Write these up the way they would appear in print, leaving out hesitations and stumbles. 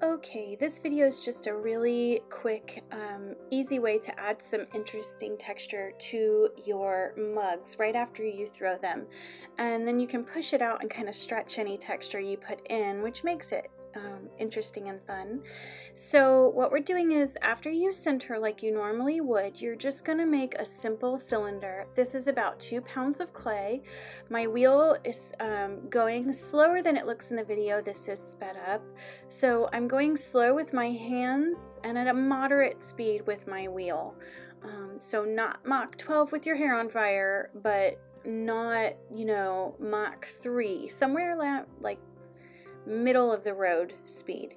Okay, this video is just a really quick, easy way to add some interesting texture to your mugs right after you throw them. And then you can push it out and kind of stretch any texture you put in, which makes it interesting and fun. So what we're doing is, after you center like you normally would, you're just going to make a simple cylinder. This is about 2 pounds of clay. My wheel is going slower than it looks in the video. This is sped up. So I'm going slow with my hands and at a moderate speed with my wheel. So not Mach 12 with your hair on fire, but not, Mach 3, somewhere like middle of the road speed.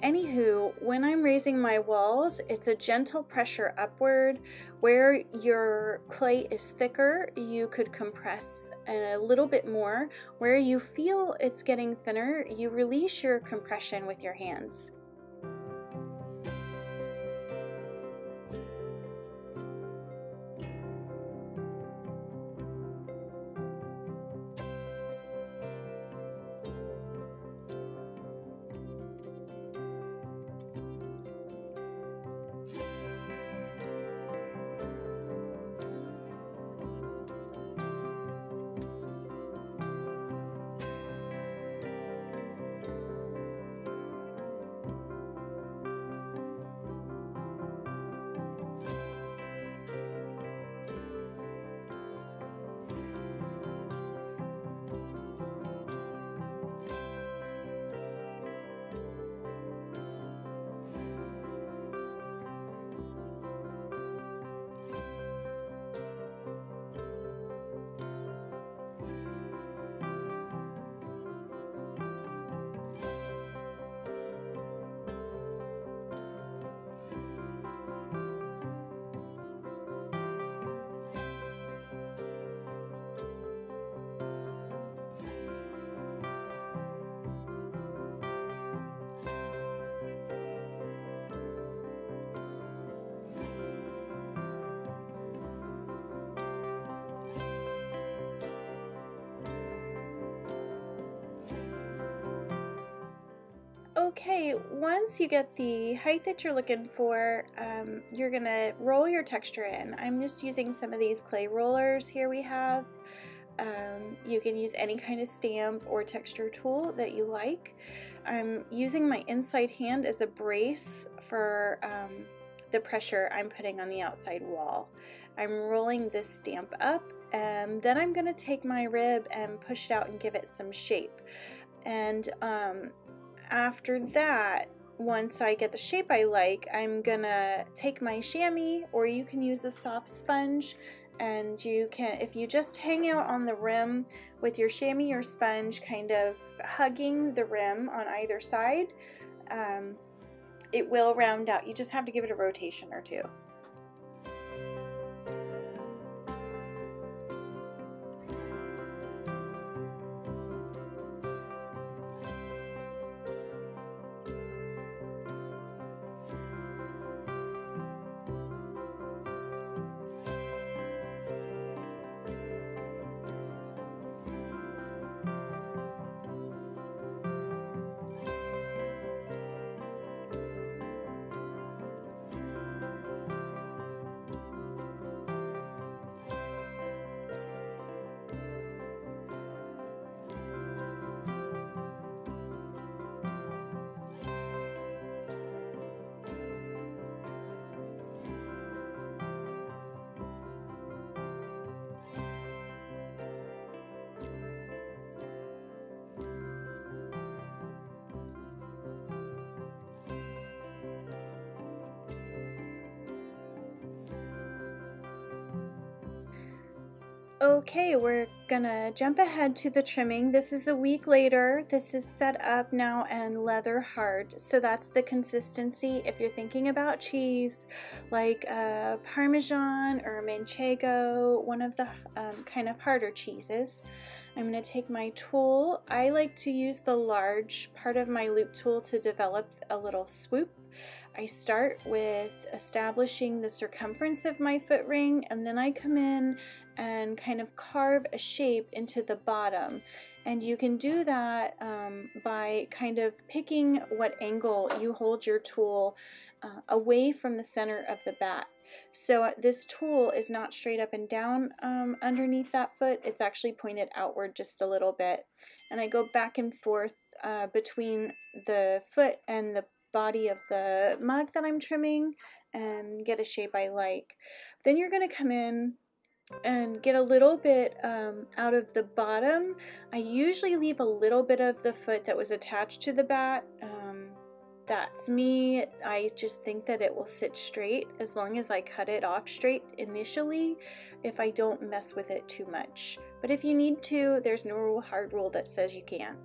Anywho, when I'm raising my walls, it's a gentle pressure upward. Where your clay is thicker, you could compress a little bit more. Where you feel it's getting thinner, you release your compression with your hands. Okay, once you get the height that you're looking for, you're gonna roll your texture in. I'm just using some of these clay rollers here we have. You can use any kind of stamp or texture tool that you like. I'm using my inside hand as a brace for the pressure I'm putting on the outside wall. I'm rolling this stamp up, and then I'm gonna take my rib and push it out and give it some shape. And after that, once I get the shape I like, I'm gonna take my chamois, or you can use a soft sponge, and you can, if you just hang out on the rim with your chamois or sponge kind of hugging the rim on either side, it will round out. You just have to give it a rotation or two. Okay, we're gonna jump ahead to the trimming. This is a week later. This is set up now and leather hard, so that's the consistency. If you're thinking about cheese like Parmesan or Manchego, one of the kind of harder cheeses, I'm gonna take my tool. I like to use the large part of my loop tool to develop a little swoop. I start with establishing the circumference of my foot ring, and then I come in and kind of carve a shape into the bottom. And you can do that by kind of picking what angle you hold your tool away from the center of the bat. So this tool is not straight up and down underneath that foot. It's actually pointed outward just a little bit. And I go back and forth between the foot and the body of the mug that I'm trimming and get a shape I like. Then you're going to come in and get a little bit out of the bottom. I usually leave a little bit of the foot that was attached to the bat. That's me. I just think that it will sit straight as long as I cut it off straight initially, if I don't mess with it too much. But if you need to, there's no hard rule that says you can't.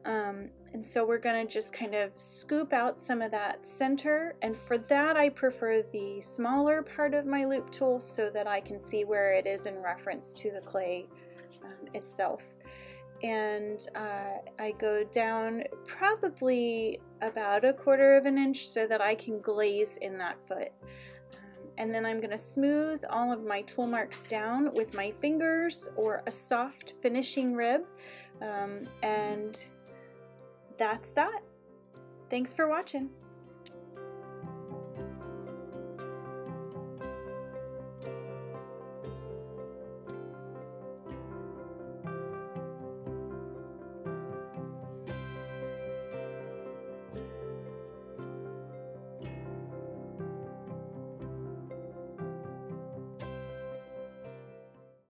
And so we're gonna just kind of scoop out some of that center, and for that I prefer the smaller part of my loop tool so that I can see where it is in reference to the clay itself. And I go down probably about 1/4 inch so that I can glaze in that foot. And then I'm going to smooth all of my tool marks down with my fingers or a soft finishing rib. And that's that. Thanks for watching.